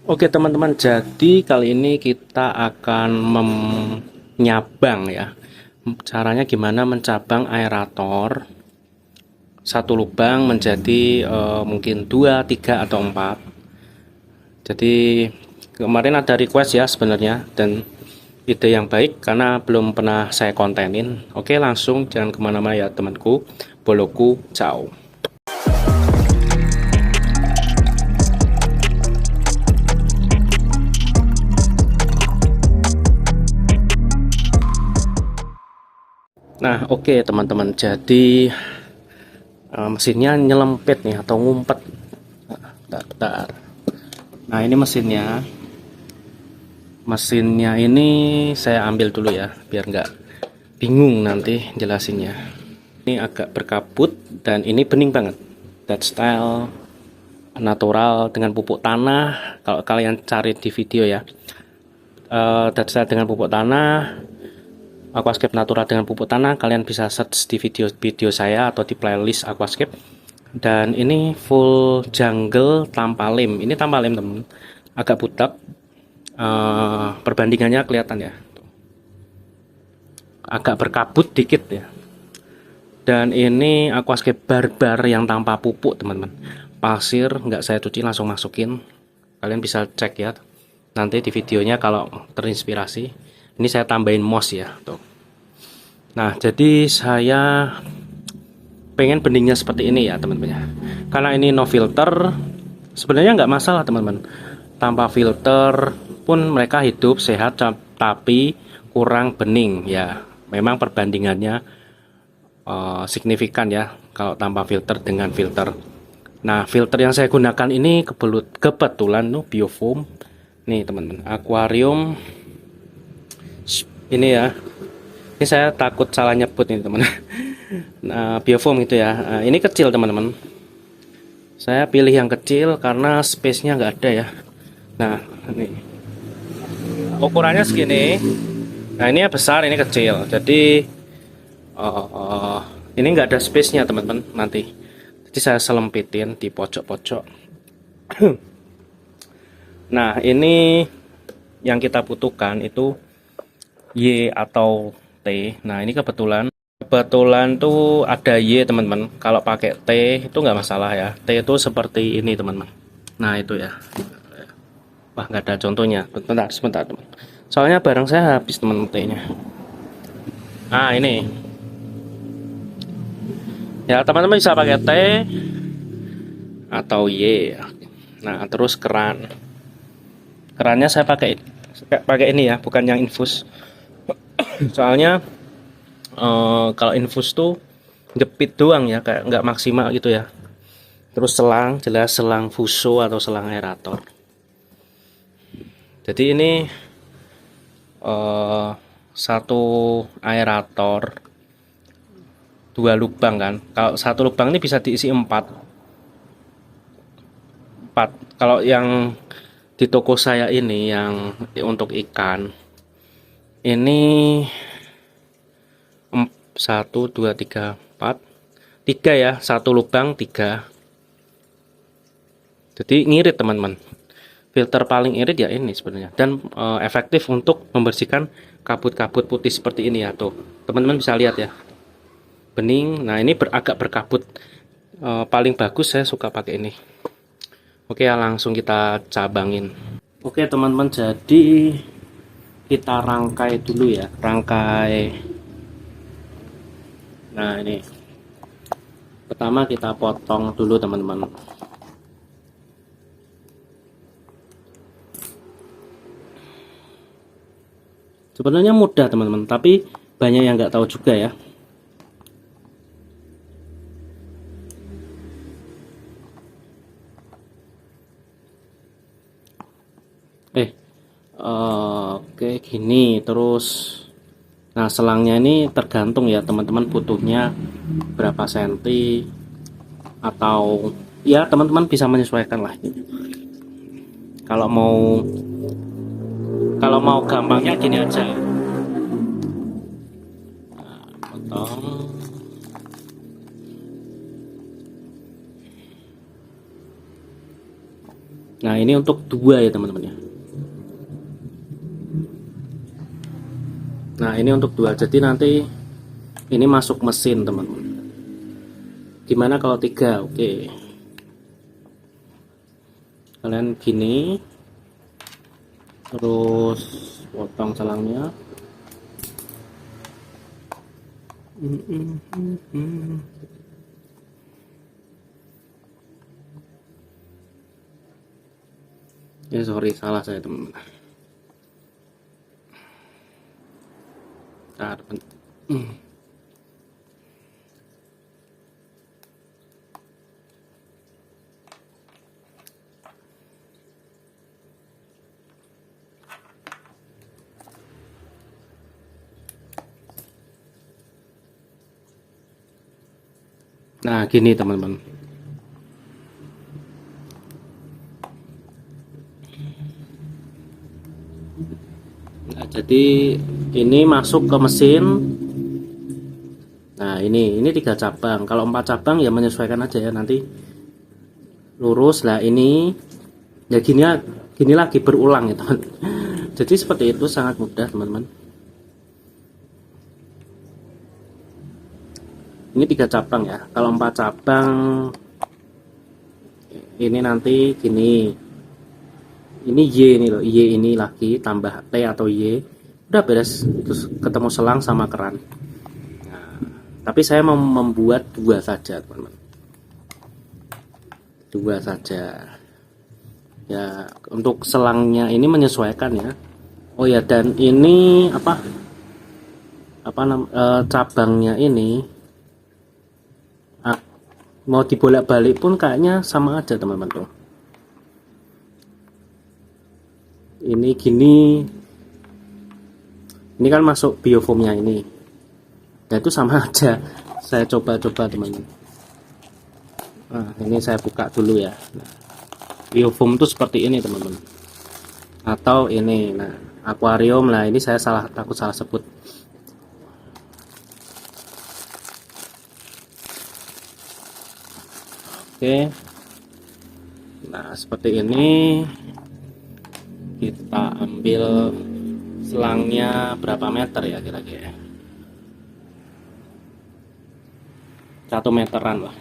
Oke teman-teman, jadi kali ini kita akan menyabang ya. Caranya gimana mencabang aerator satu lubang menjadi mungkin 2, 3 atau 4. Jadi kemarin ada request ya sebenarnya, dan ide yang baik karena belum pernah saya kontenin. Oke, langsung jangan kemana-mana ya temanku. Boloku, ciao. Nah, oke teman-teman, jadi mesinnya nyelempit nih atau ngumpet. Bentar. Nah, ini mesinnya ini saya ambil dulu ya biar nggak bingung nanti jelasinnya. Ini agak berkabut dan ini bening banget, that style natural dengan pupuk tanah. Kalau kalian cari di video ya, that style dengan pupuk tanah, aquascape natural dengan pupuk tanah, kalian bisa search di video saya atau di playlist aquascape. Dan ini full jungle tanpa lem. Ini tanpa lem teman, agak butek. Perbandingannya kelihatan ya, agak berkabut dikit ya. Dan ini aquascape barbar yang tanpa pupuk teman-teman, pasir nggak saya cuci langsung masukin. Kalian bisa cek ya nanti di videonya kalau terinspirasi. Ini saya tambahin moss ya tuh. Nah, jadi saya pengen beningnya seperti ini ya teman-teman ya. Karena ini no filter, sebenarnya nggak masalah teman-teman. Tanpa filter pun mereka hidup sehat, tapi kurang bening ya. Memang perbandingannya signifikan ya kalau tanpa filter dengan filter. Nah, filter yang saya gunakan ini kebetulan biofoam. Nih teman-teman, akuarium ini ya. Ini saya takut salah nyebut ini teman. Nah, biofoam itu ya. Nah, ini kecil teman-teman. Saya pilih yang kecil karena space-nya nggak ada ya. Nah, ini ukurannya segini. Nah, ini besar, ini kecil. Jadi ini nggak ada space-nya teman-teman nanti. Jadi saya selempitin di pojok-pojok. Nah, ini yang kita butuhkan itu Y atau T. Nah, ini kebetulan tuh ada Y teman-teman. Kalau pakai T itu nggak masalah ya. T itu seperti ini teman-teman. Nah, itu ya. Wah, nggak ada contohnya. Sebentar teman. Soalnya barang saya habis teman T-nya. Nah, ini. Ya, teman-teman bisa pakai T atau Y. Nah, terus keran. Kerannya saya pakai ini ya, bukan yang infus. Soalnya kalau infus tuh jepit doang ya, kayak nggak maksimal gitu ya. Terus selang, jelas selang fuso atau selang aerator. Jadi ini satu aerator 2 lubang kan. Kalau satu lubang ini bisa diisi 4. Kalau yang di toko saya ini yang untuk ikan ini 1, 2, 3, 4, 3 ya, satu lubang 3. Jadi ngirit teman-teman. Filter paling irit ya ini sebenarnya, dan efektif untuk membersihkan kabut-kabut putih seperti ini ya tuh. Teman-teman bisa lihat ya, bening. Nah, ini agak berkabut. Paling bagus saya suka pakai ini. Oke ya, langsung kita cabangin. Oke teman-teman, jadi kita rangkai dulu ya, rangkai. Nah, ini pertama kita potong dulu teman-teman. Sebenarnya mudah teman-teman, tapi banyak yang nggak tahu juga ya. Oke, gini terus. Nah, selangnya ini tergantung ya teman-teman butuhnya berapa senti, atau ya teman-teman bisa menyesuaikan lah. Kalau mau gampangnya gini aja. Nah, potong. Nah ini untuk 2 ya teman-teman ya. Nah ini untuk 2, jadi nanti ini masuk mesin teman-teman. Gimana kalau 3? Oke, kalian gini, terus potong selangnya. Ya sorry, salah saya teman-teman. Nah gini teman-teman. Nah, jadi ini masuk ke mesin. Nah ini 3 cabang. Kalau 4 cabang ya menyesuaikan aja ya, nanti lurus lah ini ya, gini lagi berulang ya teman. Jadi seperti itu, sangat mudah teman-teman. Ini 3 cabang ya. Kalau 4 cabang ini nanti gini. Ini Y ini loh, Y ini lagi tambah T atau Y. Udah beres, terus ketemu selang sama keran. Nah, tapi saya mau membuat 2 saja teman-teman. 2 saja. Ya, untuk selangnya ini menyesuaikan ya. Oh ya, dan ini cabangnya ini mau dibolak-balik pun kayaknya sama aja teman-teman tuh. Ini gini, ini kan masuk biofoamnya ini, ya itu sama aja. Saya coba-coba teman-teman. Nah ini saya buka dulu ya. Nah, biofoam itu seperti ini teman-teman, atau ini, nah akuarium. Nah ini saya takut salah sebut. Oke, nah seperti ini. Kita ambil selangnya berapa meter ya kira-kira? 1 meteran lah.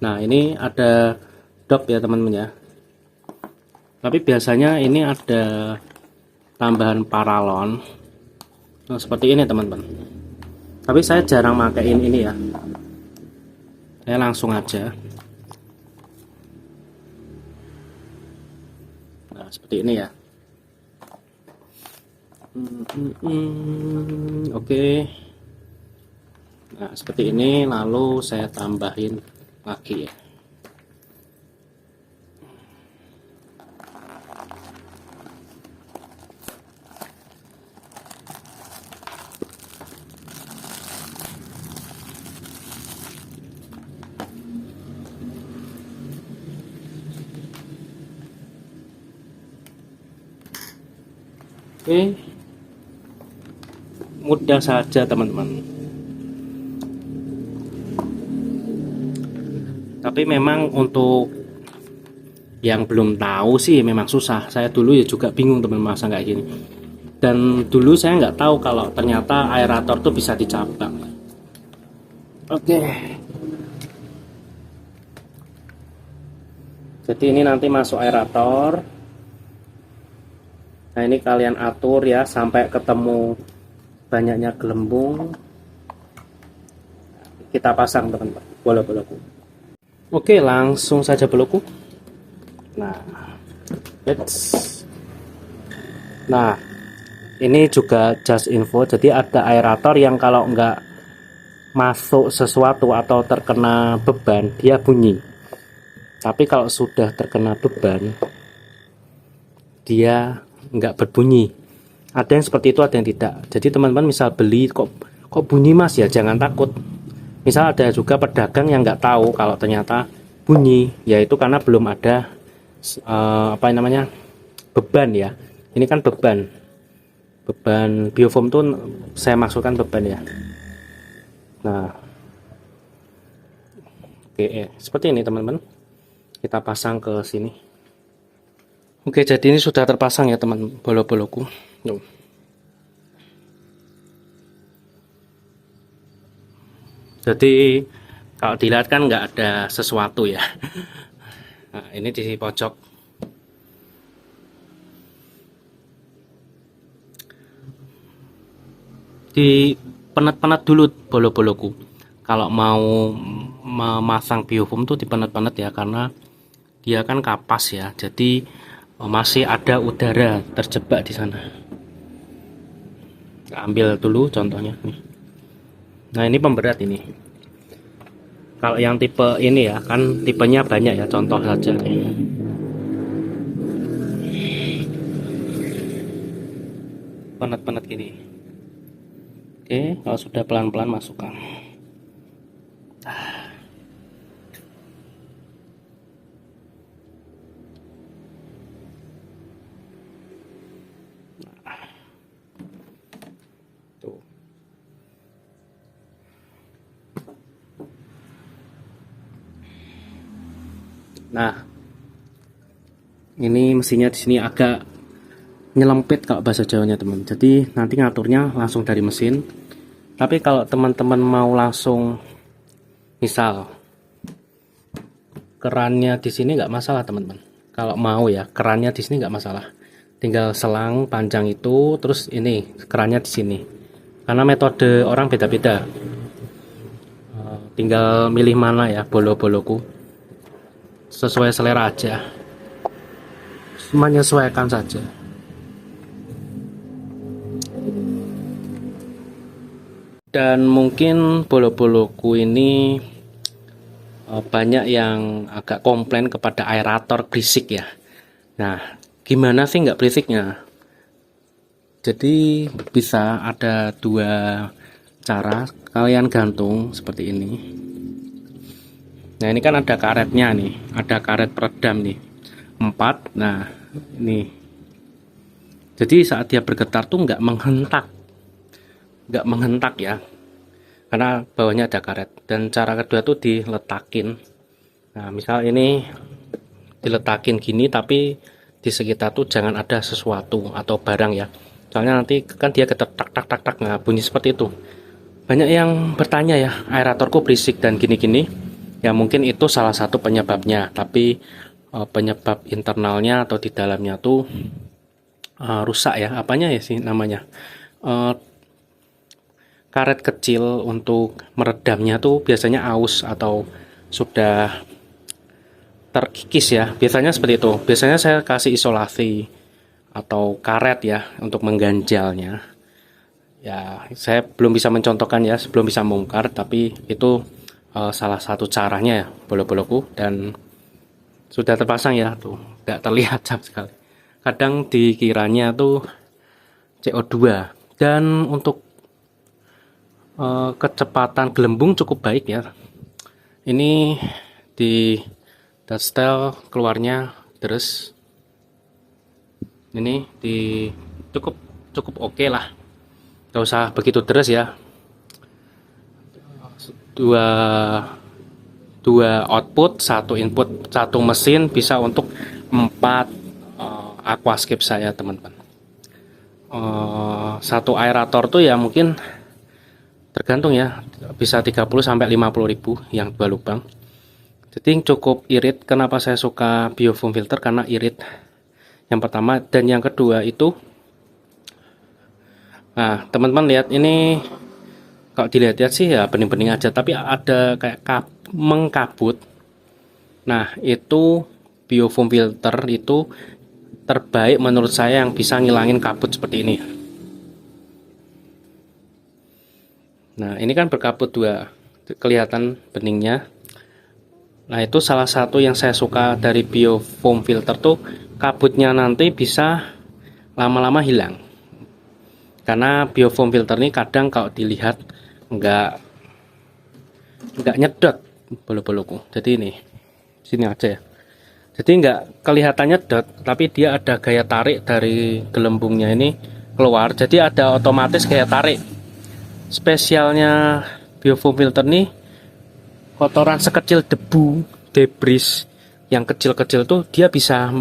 Nah ini ada dop ya teman-teman ya. Tapi biasanya ini ada tambahan paralon. Nah, seperti ini teman-teman. Tapi saya jarang makaiin ini ya. Saya langsung aja. Nah, seperti ini ya. Oke. Nah, seperti ini, lalu saya tambahin lagi ya. Oke, mudah saja teman-teman. Tapi memang untuk yang belum tahu sih memang susah. Saya dulu ya juga bingung teman-teman, masa kayak gini. Dan dulu saya nggak tahu kalau ternyata aerator tuh bisa dicabang. Oke. Jadi ini nanti masuk aerator. Nah ini kalian atur ya sampai ketemu banyaknya gelembung. Kita pasang teman-teman bola-bolaku. Oke, langsung saja bolaku. Nah, nah ini juga just info. Jadi ada aerator yang kalau nggak masuk sesuatu atau terkena beban dia bunyi. Tapi kalau sudah terkena beban dia nggak berbunyi. Ada yang seperti itu, ada yang tidak. Jadi teman-teman misal beli kok bunyi mas, ya jangan takut. Misal ada juga pedagang yang nggak tahu kalau ternyata bunyi, yaitu karena belum ada beban ya. Ini kan beban. Beban biofoam tuh saya masukkan beban ya. Nah, oke, seperti ini teman-teman. Kita pasang ke sini. Oke, jadi ini sudah terpasang ya teman bolo-boloku. Jadi kalau dilihat kan nggak ada sesuatu ya. Nah, ini di pojok. Di penet-penet dulu bolo-boloku. Kalau mau memasang biofoam tuh dipenet-penet ya, karena dia kan kapas ya. Jadi masih ada udara terjebak di sana. Ambil dulu contohnya nih. Nah, ini pemberat ini. Kalau yang tipe ini ya, kan tipenya banyak ya, contoh saja nih. Penet-penet gini. Oke, kalau sudah pelan-pelan masukkan. Tuh. Nah, ini mesinnya di sini agak nyelempit kalau bahasa Jawanya teman. Jadi nanti ngaturnya langsung dari mesin. Tapi kalau teman-teman mau langsung, misal kerannya di sini nggak masalah teman-teman. Kalau mau ya kerannya di sini nggak masalah. Tinggal selang panjang itu, terus ini kerannya di sini. Karena metode orang beda-beda. Tinggal milih mana ya bolo-boloku. Sesuai selera aja. Menyesuaikan saja. Dan mungkin bolo-boloku ini banyak yang agak komplain kepada aerator berisik ya. Nah, gimana sih nggak berisiknya? Jadi bisa ada dua cara. Kalian gantung seperti ini. Nah, ini kan ada karetnya nih, ada karet peredam nih, 4. Nah, ini. Jadi saat dia bergetar tuh nggak menghentak ya, karena bawahnya ada karet. Dan cara kedua tuh diletakin. Nah, misal ini diletakin gini, tapi di sekitar tuh jangan ada sesuatu atau barang ya, soalnya nanti kan dia getar tak tak tak tak. Nah, bunyi seperti itu. Banyak yang bertanya ya, aeratorku berisik dan gini-gini ya. Mungkin itu salah satu penyebabnya, tapi penyebab internalnya atau di dalamnya tuh rusak ya. Apanya ya sih namanya, karet kecil untuk meredamnya tuh biasanya aus atau sudah terkikis ya, biasanya seperti itu. Biasanya saya kasih isolasi atau karet ya untuk mengganjalnya ya. Saya belum bisa mencontohkan ya, belum bisa membongkar, tapi itu salah satu caranya ya bolo-boloku. Dan sudah terpasang ya, tuh nggak terlihat sama sekali. Kadang dikiranya tuh CO2. Dan untuk kecepatan gelembung cukup baik ya. Ini di setel keluarnya terus. Ini di cukup oke lah. Gak usah begitu deres ya. Dua output, satu input, satu mesin bisa untuk 4 aquascape saya teman-teman. Satu aerator tuh ya mungkin tergantung ya, bisa 30 sampai 50 ribu yang 2 lubang. Jadi cukup irit. Kenapa saya suka biofoam filter? Karena irit yang pertama, dan yang kedua itu, nah teman-teman lihat ini, kalau dilihat-lihat sih ya bening-bening aja, tapi ada kayak mengkabut. Nah, itu biofoam filter itu terbaik menurut saya yang bisa ngilangin kabut seperti ini. Nah, ini kan berkabut 2, kelihatan beningnya. Nah, itu salah satu yang saya suka dari biofoam filter tuh, kabutnya nanti bisa lama-lama hilang. Karena biofoam filter ini kadang kalau dilihat nggak nyedot bolo-boloku. Jadi ini sini aja ya. Jadi nggak kelihatannya nyedot, tapi dia ada gaya tarik dari gelembungnya ini keluar, jadi ada otomatis kayak tarik. Spesialnya biofoam filter nih, kotoran sekecil debu, debris yang kecil-kecil tuh dia bisa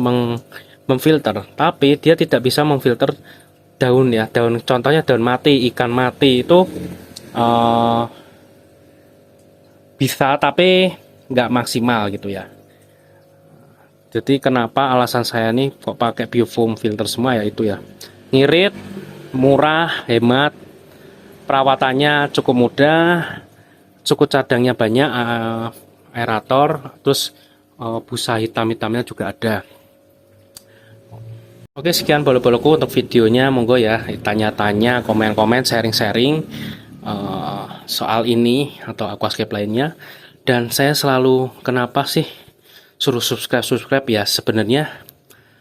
memfilter, tapi dia tidak bisa memfilter daun ya, daun, contohnya daun mati, ikan mati itu bisa tapi nggak maksimal gitu ya. Jadi kenapa alasan saya nih kok pakai biofoam filter semua ya itu ya, ngirit, murah, hemat, perawatannya cukup mudah, cukup cadangnya banyak, aerator, terus busa hitam-hitamnya juga ada. Oke, sekian bolo-boloku untuk videonya. Monggo ya tanya-tanya, komen-komen, sharing-sharing soal ini atau aquascape lainnya. Dan saya selalu, kenapa sih suruh subscribe ya, sebenarnya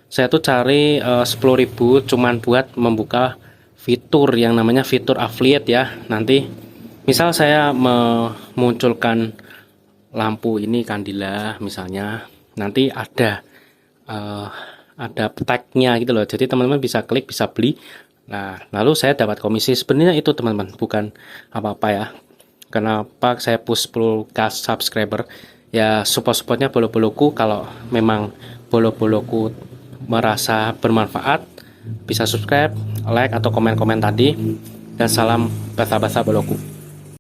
saya tuh cari 10.000 cuman buat membuka fitur yang namanya fitur affiliate ya. Nanti misal saya memunculkan lampu ini kandila misalnya, nanti ada tagnya gitu loh, jadi teman-teman bisa klik, bisa beli. Nah, lalu saya dapat komisi. Sebenarnya itu teman-teman, bukan apa-apa ya. Kenapa saya push 10k subscriber ya, support-supportnya bolo-boloku. Kalau memang bolo-boloku merasa bermanfaat, bisa subscribe, like, atau komen-komen tadi. Dan salam basa-basa boloku.